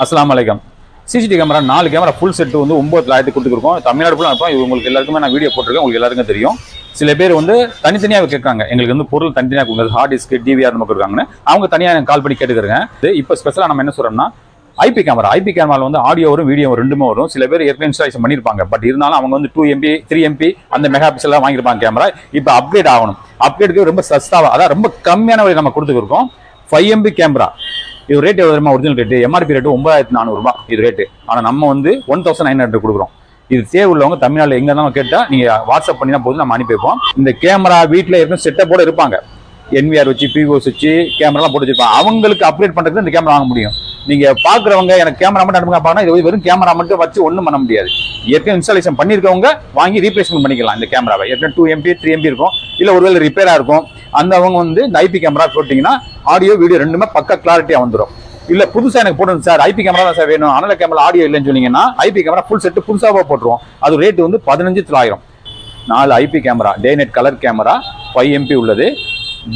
அஸ்ஸலாமு அலைக்கும். CCTV camera 4 camera full set வந்து 9,000 கொடுத்துருக்கோம். தமிழ்நாடு ஃபுல்லாக அனுப்போம். இது உங்களுக்கு எல்லாருக்குமே நான் வீடியோ போட்டிருக்கேன், உங்களுக்கு எல்லாருக்கும் தெரியும். சில பேர் வந்து தனித்தனியாக கேட்காங்க, எங்களுக்கு வந்து பொருள் தனித்தனியாக கொடுக்குறது, ஹார்ட் டிஸ்க் டிவிஆர் நமக்கு இருக்காங்கன்னு அவங்க தனியாக எனக்கு கால் பண்ணி கேட்டுக்கிறேங்க. இப்போ ஸ்பெஷலாக நம்ம என்ன சொல்கிறோம்னா ஐபி கேமராவில் வந்து ஆடியோ வரும், வீடியோ ரெண்டுமே வரும். சில பேர் ஏற்கனவே இன்ஸ்டாலேஷன் பண்ணியிருப்பாங்க, பட் இருந்தாலும் அவங்க வந்து 2 MB 3 MB அந்த மெகா பிக்சல்லாம் வாங்கியிருப்பாங்க கேமரா. இப்போ அப்கிரேட் ஆகணும். அப்கிரேட்டுக்கு ரொம்ப சஸ்தாவாக, அதான் ரொம்ப கம்மியான வழி நம்ம கொடுத்துருக்கோம். 5 MB கேமரா இது ரேட் எவ்வளோ? ஒரிஜினல் ரேட்டு எம்ஆர்பி ரேட்டு 9,400 ரூபாய் இது ரேட்டு. ஆனால் நம்ம வந்து 1,900 கொடுக்குறோம். இது தேவை உள்ளவங்க தமிழ்நாட்டில் எங்கே இருந்தாலும் கேட்டால் நீங்கள் வாட்ஸ்அப் பண்ணினா போதும், நம்ம அனுப்பி வைப்போம். இந்த கேமரா வீட்டில் இருக்கும் செட்டப்போட இருப்பாங்க, என்விஆர் வச்சு பிஓஸ் வச்சு கேமராலாம் போட்டு வச்சிருப்பாங்க. அவங்களுக்கு அப்டேட் பண்ணுறதுக்கு இந்த கேமரா வாங்க முடியும். நீங்கள் பார்க்குறவங்க எனக்கு கேமரா மட்டும் அனுப்புங்க பார்க்கணும், இது வெறும் கேமரா மட்டும் வச்சு ஒன்றும் பண்ண முடியாது. ஏற்கனவே இன்ஸ்டாலேஷன் பண்ணியிருக்கவங்க வாங்கி ரீப்ளேஸ்மெண்ட் பண்ணிக்கலாம். இந்த கேமராவை ஏற்கனவே 2 MB 3 MB இருக்கும், இல்லை ஒருவேளை ரிப்பேராக இருக்கும். அந்த அவங்க வந்து இந்த ஐபி கேமரா போட்டிங்கன்னா ஆடியோ வீடியோ ரெண்டுமே பக்கா கிளாரிட்டியாக வந்துடும். இல்லை புதுசாக எனக்கு போடணும் சார், ஐபி கேமரா தான் சார் வேணும், அனல கேமரா ஆடியோ இல்லைன்னு சொன்னீங்கன்னா ஐபி கேமரா ஃபுல் செட்டு புதுசாக போட்டுருவோம். அது ரேட்டு வந்து 15,900. 4 ஐபி கேமரா, டே நெட் கலர் கேமரா 5 MP உள்ளது.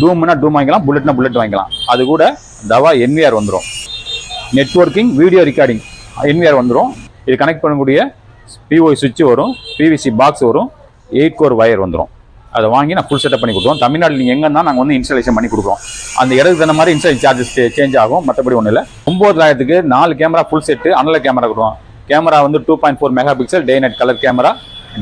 டூம்னா டூம் வாங்கிக்கலாம், புல்லட்னா புல்லட் வாங்கிக்கலாம். அது கூட தவா என்விஆர் வந்துடும். நெட்வொர்க்கிங் வீடியோ ரெக்கார்டிங் என்விஆர் வந்துடும். இது கனெக்ட் பண்ணக்கூடிய பிஓஐ சுவிட்ச் வரும், பிவிசி பாக்ஸ் வரும், 8 கோர் வயர் வந்துடும். அதை வாங்கி நான் ஃபுல் செட்டப் பண்ணி கொடுக்குறோம். தமிழ்நாட்டில் நீங்கள் எங்கே இருந்தால் நாங்கள் வந்து இன்ஸ்டாலேஷன் பண்ணி கொடுக்குறோம். அந்த இடத்துக்கு தகுந்த மாதிரி இன்ஸ்டாலேஷன் சார்ஜஸ் சேஞ்ச் ஆகும், மற்றபடி ஒன்றும் இல்லை. 9,000க்கு 4 கேமரா ஃபுல் செட்டு அனல கேமரா கொடுவோம். கேமரா வந்து 2.4 mega pixel day night colour camera,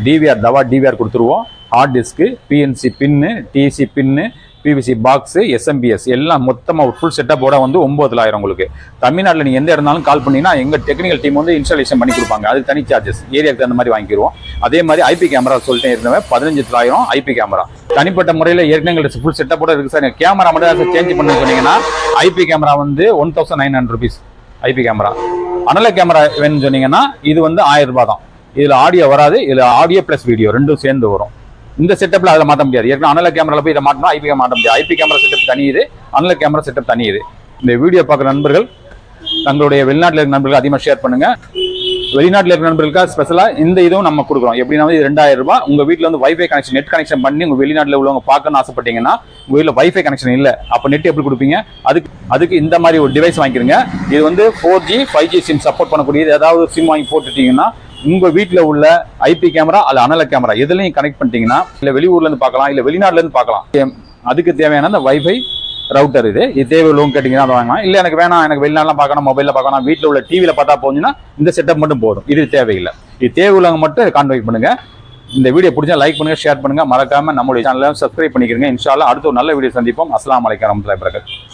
DVR தவா டிவிஆர் கொடுத்துருவோம். Hard disk, BNC pin, DC pin, PVC box, SMPS எல்லாம் மொத்தமாக ஒரு ஃபுல் செட்டப்போட வந்து 9,000 உங்களுக்கு. தமிழ்நாட்டில் நீங்கள் எந்த இருந்தாலும் கால் பண்ணிங்கன்னா எங்கள் டெக்னிக்கல் டீம் வந்து இன்ஸ்டாலேஷன் பண்ணி கொடுப்பாங்க. அது தனி சார்ஜஸ், ஏரியாவுக்கு அந்த மாதிரி வாங்கிடுவோம். அதே மாதிரி ஐபி கேமரா சொல்லிட்டே இருந்தவன் 15,000 ஐபி கேமரா. தனிப்பட்ட முறையில் ஏற்கனவே ஃபுல் செட்டப்போட இருக்குது சார், கேமரா மட்டும் சார் சேஞ்ச் பண்ணி சொன்னீங்கன்னா ஐபி கேமரா வந்து 1,900 rupees ஐபி கேமரா. அனல கேமரா வேணும்னு சொன்னீங்கன்னா இது வந்து 1000 ரூபாய் தான். இதில் ஆடியோ வராது, இதில் ஆடியோ ப்ளஸ் வீடியோ ரெண்டும் சேர்ந்து வரும். இந்த செட்டப்ல அதில் மாற்ற முடியாது. ஏற்கனவே அனல கேமரால போய் இதை மாட்டணும், ஐபி கேமரா மாற்ற முடியாது. ஐபி கேமரா செட்டப் தனி இது, அனல கேமரா செட்டப் தனி இது. இந்த வீடியோ பார்க்குற நண்பர்கள் தங்களுடைய வெளிநாட்டில் இருக்கிற நண்பர்கள் அதிகமாக ஷேர் பண்ணுங்க. வெளிநாட்டில் இருக்கிற நண்பர்களுக்காக ஸ்பெஷலாக இந்த இதுவும் நம்ம கொடுக்குறோம். எப்படின்னா இது 2,000 ரூபாய். உங்கள் வீட்டில் வந்து வைஃபை கனெக்ஷன், நெட் கனெக்ஷன் பண்ணி உங்கள் வெளிநாட்டில் உள்ளவங்க பார்க்கணும்னு ஆசைப்பட்டீங்கன்னா உங்கள் வீட்டில் வைஃபை கனெக்ஷன் இல்லை, அப்போ நெட் எப்படி கொடுப்பீங்க? அதுக்கு இந்த மாதிரி ஒரு டிவைஸ் வாங்கிக்கிறங்க. இது வந்து 4G 5G சிம் சப்போர்ட் பண்ணக்கூடியது. ஏதாவது சிம் வாங்கி போட்டுட்டீங்கன்னா உங்கள் வீட்டில் உள்ள ஐபி கேமரா அல்ல அனல கேமரா எதுலையும் கனெக்ட் பண்ணிட்டீங்கன்னா, இல்லை வெளியூர்லேருந்து பார்க்கலாம், இல்லை வெளிநாட்டிலேருந்து பார்க்கலாம். அதுக்கு தேவையான அந்த வைஃபை ரவுட்டர் இது தேவை உள்ளவங்க கேட்டிங்கன்னா அதை வாங்கலாம். இல்லை எனக்கு வேணாம், எனக்கு வெளிநாட்டில் பார்க்கணும், மொபைலில் பார்க்கணும், வீட்டில் உள்ள டிவியில் பார்த்தா போச்சுன்னா இந்த செட்டப் மட்டும் போதும். இது தேவையில்லை. இது தேவை உள்ளவங்க மட்டும் இதை கான்டாக்ட் பண்ணுங்கள். இந்த வீடியோ பிடிச்சா லைக் பண்ணுங்கள், ஷேர் பண்ணுங்கள். மறக்காமல் நம்மளுடைய சேனலை சப்ஸ்கிரைப் பண்ணிக்கிறீங்க. இன்ஷா அல்லாஹ் அடுத்த ஒரு நல்ல வீடியோ சந்திப்போம். அஸ்ஸலாமு அலைக்கும் வரஹ்மத்துல்லாஹி வபரகாத்துஹு.